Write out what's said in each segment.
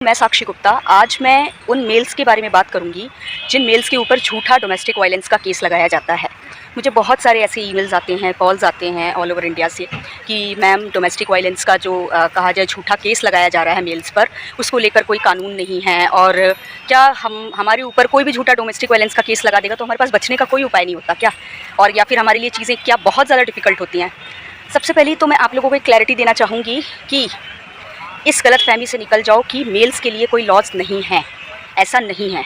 मैं साक्षी गुप्ता। आज मैं उन मेल्स के बारे में बात करूंगी जिन मेल्स के ऊपर झूठा डोमेस्टिक वायलेंस का केस लगाया जाता है। मुझे बहुत सारे ऐसे ईमेल्स आते हैं, कॉल्स आते हैं ऑल ओवर इंडिया से कि मैम डोमेस्टिक वायलेंस का जो कहा जाए झूठा केस लगाया जा रहा है मेल्स पर, उसको लेकर कोई कानून नहीं है और क्या हमारे ऊपर कोई भी झूठा डोमेस्टिक वायलेंस का केस लगा देगा तो हमारे पास बचने का कोई उपाय नहीं होता क्या, और या फिर हमारे लिए चीज़ें क्या बहुत ज़्यादा डिफ़िकल्ट होती हैं। सबसे पहले तो मैं आप लोगों को एक क्लैरिटी देना चाहूँगी कि इस गलतफहमी से निकल जाओ कि मेल्स के लिए कोई लॉज नहीं है। ऐसा नहीं है।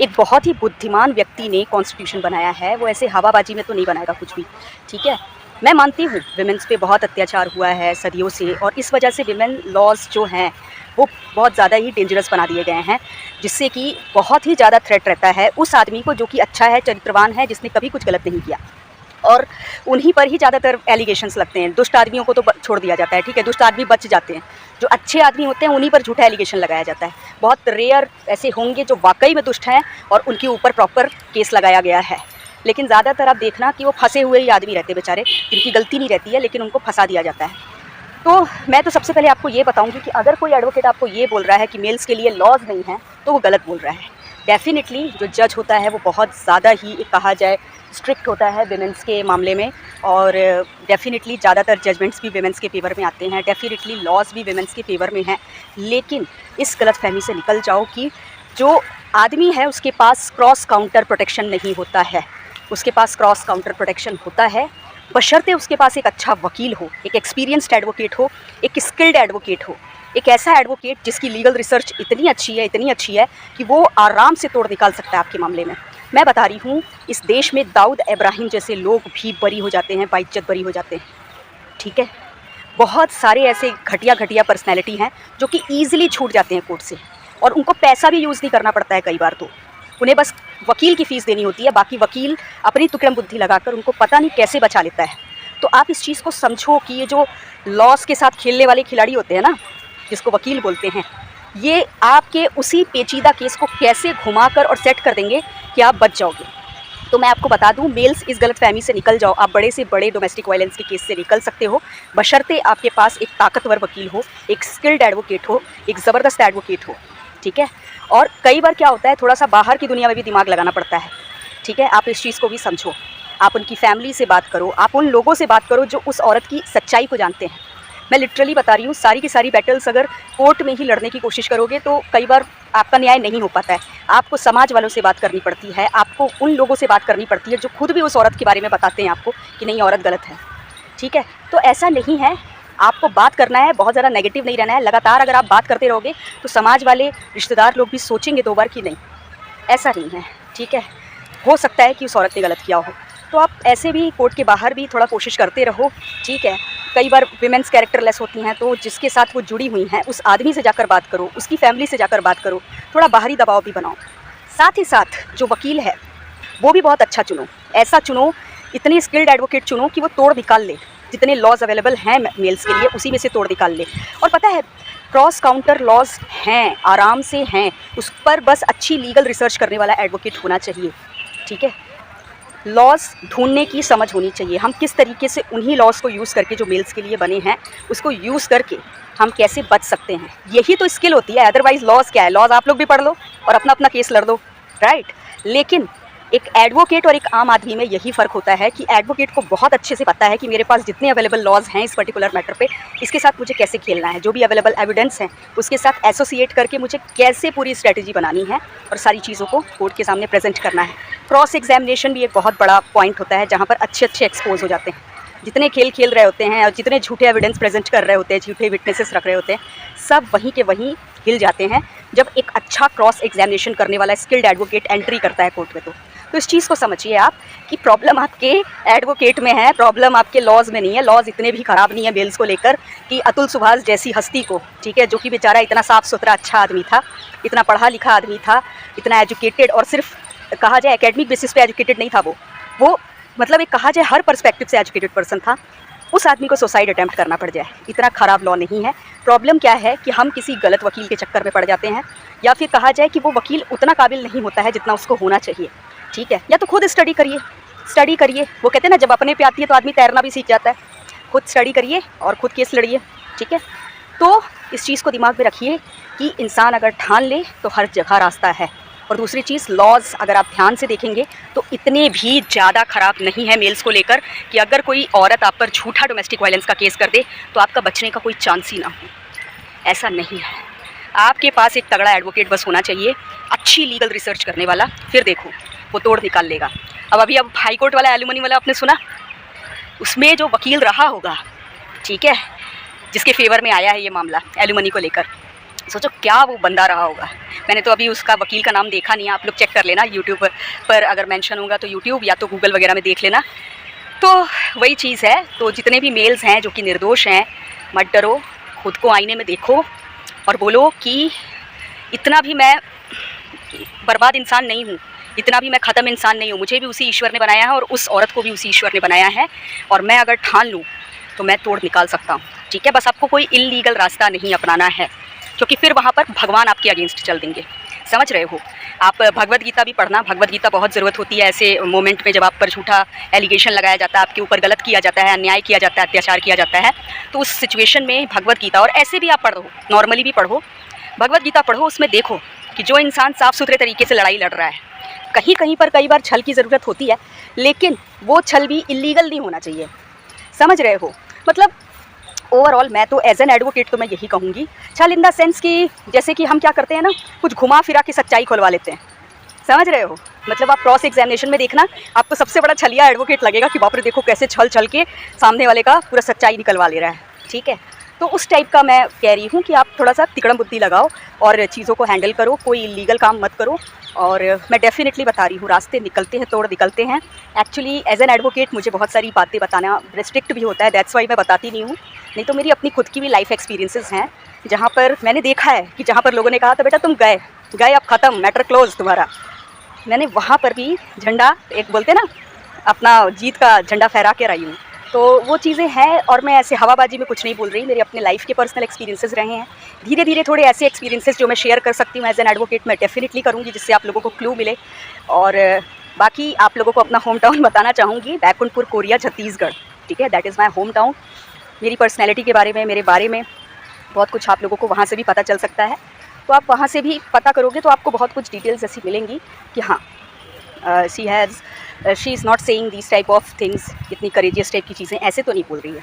एक बहुत ही बुद्धिमान व्यक्ति ने कॉन्स्टिट्यूशन बनाया है, वो ऐसे हवाबाजी में तो नहीं बनाएगा कुछ भी, ठीक है। मैं मानती हूँ विमेंस पे बहुत अत्याचार हुआ है सदियों से, और इस वजह से विमेन लॉज जो हैं वो बहुत ज़्यादा ही डेंजरस बना दिए गए हैं, जिससे कि बहुत ही ज़्यादा थ्रेट रहता है उस आदमी को जो कि अच्छा है, चरित्रवान है, जिसने कभी कुछ गलत नहीं किया, और उन्हीं पर ही ज़्यादातर एलिगेशंस लगते हैं। दुष्ट आदमियों को तो छोड़ दिया जाता है, ठीक है, दुष्ट आदमी बच जाते हैं। जो अच्छे आदमी होते हैं उन्हीं पर झूठा एलिगेशन लगाया जाता है। बहुत रेयर ऐसे होंगे जो वाकई में दुष्ट हैं और उनके ऊपर प्रॉपर केस लगाया गया है, लेकिन ज़्यादातर आप देखना कि वो फंसे हुए ही आदमी रहते बेचारे, जिनकी गलती नहीं रहती है लेकिन उनको फंसा दिया जाता है। तो मैं तो सबसे पहले आपको ये बताऊँगी कि अगर कोई एडवोकेट आपको ये बोल रहा है कि मेल्स के लिए लॉज नहीं हैं तो वो गलत बोल रहा है। डेफिनेटली जो जज होता है वो बहुत ज़्यादा ही कहा जाए स्ट्रिक्ट होता है विमेंस के मामले में, और डेफिनेटली ज़्यादातर जजमेंट्स भी विमेंस के फेवर में आते हैं, डेफिनेटली लॉज भी विमेंस के फेवर में हैं। लेकिन इस गलतफहमी से निकल जाओ कि जो आदमी है उसके पास क्रॉस काउंटर प्रोटेक्शन नहीं होता है। उसके पास क्रॉस काउंटर प्रोटेक्शन होता है बशर्ते उसके पास एक अच्छा वकील हो, एक एक्सपीरियंस्ड एडवोकेट हो, एक स्किल्ड एडवोकेट हो, एक ऐसा एडवोकेट जिसकी लीगल रिसर्च इतनी अच्छी है कि वो आराम से तोड़ निकाल सकता है आपके मामले में। मैं बता रही हूँ, इस देश में दाऊद इब्राहिम जैसे लोग भी बरी हो जाते हैं, बाइज्जत बरी हो जाते हैं, ठीक है। बहुत सारे ऐसे घटिया पर्सनैलिटी हैं जो कि ईजिली छूट जाते हैं कोर्ट से, और उनको पैसा भी यूज़ नहीं करना पड़ता है कई बार, तो उन्हें बस वकील की फ़ीस देनी होती है, बाकी वकील अपनी तुकड़म बुद्धि लगाकर उनको पता नहीं कैसे बचा लेता है। तो आप इस चीज़ को समझो कि ये जो लॉस के साथ खेलने वाले खिलाड़ी होते हैं ना, जिसको वकील बोलते हैं, ये आपके उसी पेचीदा केस को कैसे घुमाकर और सेट कर देंगे कि आप बच जाओगे। तो मैं आपको बता दूं, मेल्स इस गलतफहमी से निकल जाओ, आप बड़े से बड़े डोमेस्टिक वायलेंस के केस से निकल सकते हो बशर्ते आपके पास एक ताकतवर वकील हो, एक स्किल्ड एडवोकेट हो, एक ज़बरदस्त एडवोकेट हो, ठीक है। और कई बार क्या होता है, थोड़ा सा बाहर की दुनिया में भी दिमाग लगाना पड़ता है, ठीक है। आप इस चीज़ को भी समझो, आप उनकी फैमिली से बात करो, आप उन लोगों से बात करो जो उस औरत की सच्चाई को जानते हैं। मैं लिटरली बता रही हूँ, सारी की सारी बैटल्स अगर कोर्ट में ही लड़ने की कोशिश करोगे तो कई बार आपका न्याय नहीं हो पाता है। आपको समाज वालों से बात करनी पड़ती है, आपको उन लोगों से बात करनी पड़ती है जो खुद भी उस औरत के बारे में बताते हैं आपको कि नहीं, औरत गलत है, ठीक है। तो ऐसा नहीं है, आपको बात करना है, बहुत ज़्यादा नेगेटिव नहीं रहना है। लगातार अगर आप बात करते रहोगे तो समाज वाले, रिश्तेदार लोग भी सोचेंगे दो बार कि नहीं, ऐसा नहीं है, ठीक है। हो सकता है कि उस औरत ने गलत किया हो, तो आप ऐसे भी कोर्ट के बाहर भी थोड़ा कोशिश करते रहो, ठीक है। कई बार विमेंस कैरेक्टरलेस होती हैं, तो जिसके साथ वो जुड़ी हुई हैं उस आदमी से जाकर बात करो, उसकी फैमिली से जाकर बात करो, थोड़ा बाहरी दबाव भी बनाओ। साथ ही साथ जो वकील है वो भी बहुत अच्छा चुनो, ऐसा चुनो, इतने स्किल्ड एडवोकेट चुनो कि वो तोड़ निकाल ले, जितने लॉज अवेलेबल हैं मेल्स के लिए उसी में से तोड़ निकाल ले। और पता है, क्रॉस काउंटर लॉज हैं, आराम से हैं, उस पर बस अच्छी लीगल रिसर्च करने वाला एडवोकेट होना चाहिए, ठीक है। लॉज ढूंढने की समझ होनी चाहिए, हम किस तरीके से उन्हीं लॉज को यूज़ करके जो मेल्स के लिए बने हैं उसको यूज़ करके हम कैसे बच सकते हैं, यही तो स्किल होती है। अदरवाइज़ लॉज क्या है, लॉज आप लोग भी पढ़ लो और अपना अपना केस लड़ दो, राइट। लेकिन एक एडवोकेट और एक आम आदमी में यही फ़र्क होता है कि एडवोकेट को बहुत अच्छे से पता है कि मेरे पास जितने अवेलेबल लॉज हैं इस पर्टिकुलर मैटर पे, इसके साथ मुझे कैसे खेलना है, जो भी अवेलेबल एविडेंस हैं उसके साथ एसोसिएट करके मुझे कैसे पूरी स्ट्रेटजी बनानी है और सारी चीज़ों को कोर्ट के सामने प्रेजेंट करना है। क्रॉस एग्जामिनेशन भी एक बहुत बड़ा पॉइंट होता है जहाँ पर अच्छे एक्सपोज हो जाते हैं। जितने खेल रहे होते हैं और जितने झूठे एविडेंस प्रेजेंट कर रहे होते हैं, झूठे विटनेसेस रख रहे होते हैं, सब वहीं के वहीं हिल जाते हैं जब एक अच्छा क्रॉस एग्जामिनेशन करने वाला स्किल्ड एडवोकेट एंट्री करता है कोर्ट में। तो इस चीज़ को समझिए आप कि प्रॉब्लम आपके एडवोकेट में है, प्रॉब्लम आपके लॉज में नहीं है। लॉज इतने भी ख़राब नहीं है मेल्स को लेकर कि अतुल सुभाष जैसी हस्ती को, ठीक है, जो कि बेचारा इतना साफ़ सुथरा अच्छा आदमी था, इतना पढ़ा लिखा आदमी था, इतना एजुकेटेड, और सिर्फ कहा जाए एकेडमिक बेसिस पे एजुकेटेड नहीं था वो मतलब एक कहा जाए हर पर्सपेक्टिव से एजुकेटेड पर्सन था, उस आदमी को सुसाइड अटैम्प्ट करना पड़ जाए। इतना ख़राब लॉ नहीं है। प्रॉब्लम क्या है कि हम किसी गलत वकील के चक्कर में पड़ जाते हैं, या फिर कहा जाए कि वो वकील उतना काबिल नहीं होता है जितना उसको होना चाहिए, ठीक है। या तो खुद स्टडी करिए, वो कहते हैं ना जब अपने पे आती है तो आदमी तैरना भी सीख जाता है। खुद स्टडी करिए और खुद केस लड़िए, ठीक है। तो इस चीज़ को दिमाग में रखिए कि इंसान अगर ठान ले तो हर जगह रास्ता है। और दूसरी चीज़, लॉज अगर आप ध्यान से देखेंगे तो इतने भी ज़्यादा ख़राब नहीं है मेल्स को लेकर कि अगर कोई औरत आप पर झूठा डोमेस्टिक वायलेंस का केस कर दे तो आपका बचने का कोई चांस ही ना हो। ऐसा नहीं है। आपके पास एक तगड़ा एडवोकेट बस होना चाहिए, अच्छी लीगल रिसर्च करने वाला, फिर देखो वो तोड़ निकाल लेगा। अब हाई कोर्ट वाला एलिमनी वाला आपने सुना, उसमें जो वकील रहा होगा, ठीक है, जिसके फेवर में आया है ये मामला एलिमनी को लेकर, सोचो क्या वो बंदा रहा होगा। मैंने तो अभी उसका वकील का नाम देखा नहीं है, आप लोग चेक कर लेना यूट्यूब पर अगर मेंशन होगा तो यूट्यूब या तो गूगल वगैरह में देख लेना। तो वही चीज़ है। तो जितने भी मेल्स हैं जो कि निर्दोष हैं, मत डरो, खुद को आईने में देखो और बोलो कि इतना भी मैं बर्बाद इंसान नहीं हूँ, इतना भी मैं ख़त्म इंसान नहीं हूँ। मुझे भी उसी ईश्वर ने बनाया है और उस औरत को भी उसी ईश्वर ने बनाया है, और मैं अगर ठान लूँ तो मैं तोड़ निकाल सकता हूँ। ठीक है, बस आपको कोई इल्लीगल रास्ता नहीं अपनाना है, क्योंकि फिर वहाँ पर भगवान आपके अगेंस्ट चल देंगे। समझ रहे हो? आप भगवद गीता भी पढ़ना, भगवद गीता बहुत ज़रूरत होती है ऐसे मोमेंट में जब आप पर झूठा एलिगेशन लगाया जाता है, आपके ऊपर गलत किया जाता है, अन्याय किया जाता है, अत्याचार किया जाता है। तो उस सिचुएशन में भगवद गीता, और ऐसे भी आप पढ़ो, नॉर्मली भी पढ़ो, भगवद गीता पढ़ो, उसमें देखो कि जो इंसान साफ़ सुथरे तरीके से लड़ाई लड़ रहा है, कहीं कहीं पर कई बार छल की ज़रूरत होती है, लेकिन वो छल भी इल्लीगल नहीं होना चाहिए। समझ रहे हो? मतलब ओवरऑल मैं तो एज एन एडवोकेट तो मैं यही कहूँगी, छल इन द सेंस कि जैसे कि हम क्या करते हैं ना, कुछ घुमा फिरा के सच्चाई खुलवा लेते हैं। समझ रहे हो? मतलब आप क्रॉस एग्जामिनेशन में देखना, आपको सबसे बड़ा छलिया एडवोकेट लगेगा कि बाप रे देखो कैसे छल छल के सामने वाले का पूरा सच्चाई निकलवा ले रहा है। ठीक है, तो उस टाइप का मैं कह रही हूँ कि आप थोड़ा सा तिकड़म बुद्धि लगाओ और चीज़ों को हैंडल करो, कोई इलीगल काम मत करो। और मैं डेफिनेटली बता रही हूँ, रास्ते निकलते हैं, तोड़ निकलते हैं। एक्चुअली एज एन एडवोकेट मुझे बहुत सारी बातें बताना रिस्ट्रिक्ट भी होता है, दैट्स वाई मैं बताती नहीं हूँ। नहीं तो मेरी अपनी खुद की भी लाइफ एक्सपीरियंसेस हैं, जहाँ पर मैंने देखा है कि जहाँ पर लोगों ने कहा था बेटा तुम गए अब ख़त्म, मैटर क्लोज तुम्हारा, मैंने वहाँ पर भी झंडा, एक बोलते ना, अपना जीत का झंडा फहरा के रही हूँ। तो वो चीज़ें हैं, और मैं ऐसे हवाबाजी में कुछ नहीं बोल रही, मेरे अपने लाइफ के पर्सनल एक्सपीरियंसेस रहे हैं। धीरे धीरे थोड़े ऐसे एक्सपीरियंसेस जो मैं शेयर कर सकती हूँ एज एन एडवोकेट, मैं डेफिनेटली करूँगी, जिससे आप लोगों को क्लू मिले। और बाकी आप लोगों को अपना होम टाउन बताना चाहूँगी, बैकुंठपुर कोरिया, छत्तीसगढ़। ठीक है, that is my home town. मेरी पर्सनैलिटी के बारे में, मेरे बारे में बहुत कुछ आप लोगों को वहाँ से भी पता चल सकता है। तो आप वहाँ से भी पता करोगे तो आपको बहुत कुछ डिटेल्स ऐसी मिलेंगी कि हाँ, she is not saying this type of things, इतनी करेजियस टाइप की चीज़ें ऐसे तो नहीं बोल रही है।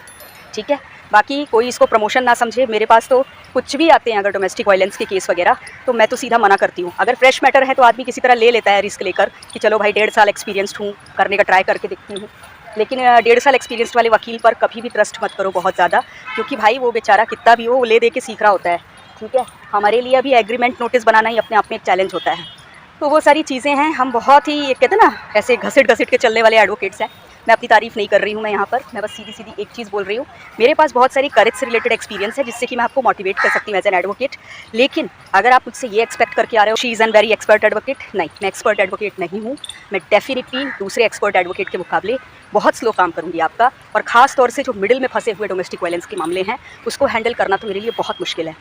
ठीक है, बाकी कोई इसको प्रमोशन ना समझे, मेरे पास तो कुछ भी आते हैं अगर डोमेस्टिक वायलेंस के केस वगैरह, तो मैं तो सीधा मना करती हूँ। अगर फ्रेश मैटर है तो आदमी किसी तरह ले लेता है रिस्क लेकर कि चलो भाई 1.5 साल एक्सपीरियंसड हूँ, करने का ट्राई करके देखती हूँ। लेकिन 1.5 साल एक्सपीरियंस वाले वकील पर कभी भी ट्रस्ट मत करो बहुत ज़्यादा, क्योंकि भाई वो बेचारा कितना भी हो, वो ले दे के सीख रहा होता है। ठीक है, हमारे लिए अभी एग्रीमेंट नोटिस बनाना ही अपने आप में एक चैलेंज होता है। तो वो सारी चीज़ें हैं, हम बहुत ही ये कहते हैं ना, ऐसे घसीट घसीट के चलने वाले एडवोकेट्स हैं। मैं अपनी तारीफ़ नहीं कर रही हूँ मैं यहाँ पर, मैं बस सीधी सीधी एक चीज़ बोल रही हूँ। मेरे पास बहुत सारी करेज से रिलेटेड एक्सपीरियंस है, जिससे कि मैं आपको मोटिवेट कर सकती हूँ एज एन एडवोकेट। लेकिन अगर आप मुझसे ये एक्सपेक्ट करके आ रहे हो she is an very expert advocate, नहीं, मैं एक्सपर्ट एडवोकेट नहीं हूँ। मैं डेफिनेटली दूसरे एक्सपर्ट एडवोकेट के मुकाबले बहुत स्लो काम करूँगी आपका, और ख़ास तौर से जो मिडिल में फंसे हुए डोमेस्टिक वायलेंस के मामले हैं, उसको हैंडल करना तो मेरे लिए बहुत मुश्किल है।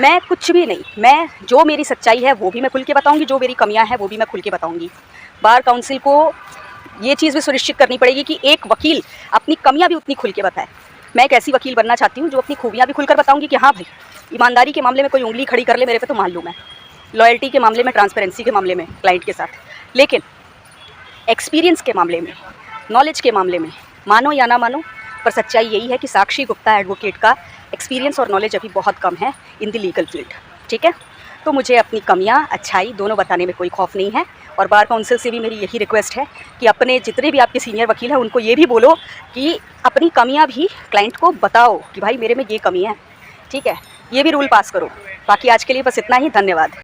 मैं कुछ भी नहीं, मैं जो मेरी सच्चाई है वो भी मैं खुल के बताऊंगी, जो मेरी कमियां हैं वो भी मैं खुल के बताऊंगी। बार काउंसिल को ये चीज़ भी सुनिश्चित करनी पड़ेगी कि एक वकील अपनी कमियां भी उतनी खुल के बताए। मैं एक ऐसी वकील बनना चाहती हूँ जो अपनी खूबियाँ भी खुलकर बताऊंगी कि हाँ भाई, ईमानदारी के मामले में कोई उंगली खड़ी कर ले मेरे पे तो मान लूँ मैं, लॉयल्टी के मामले में, ट्रांसपेरेंसी के मामले में क्लाइंट के साथ, लेकिन एक्सपीरियंस के मामले में, नॉलेज के मामले में, मानो या ना मानो, पर सच्चाई यही है कि साक्षी गुप्ता एडवोकेट का एक्सपीरियंस और नॉलेज अभी बहुत कम है इन द लीगल फील्ड। ठीक है, तो मुझे अपनी कमियां, अच्छाई दोनों बताने में कोई खौफ नहीं है। और बार काउंसिल से भी मेरी यही रिक्वेस्ट है कि अपने जितने भी आपके सीनियर वकील हैं उनको ये भी बोलो कि अपनी कमियां भी क्लाइंट को बताओ कि भाई मेरे में ये कमी है। ठीक है, ये भी रूल पास करो। बाकी आज के लिए बस इतना ही, धन्यवाद।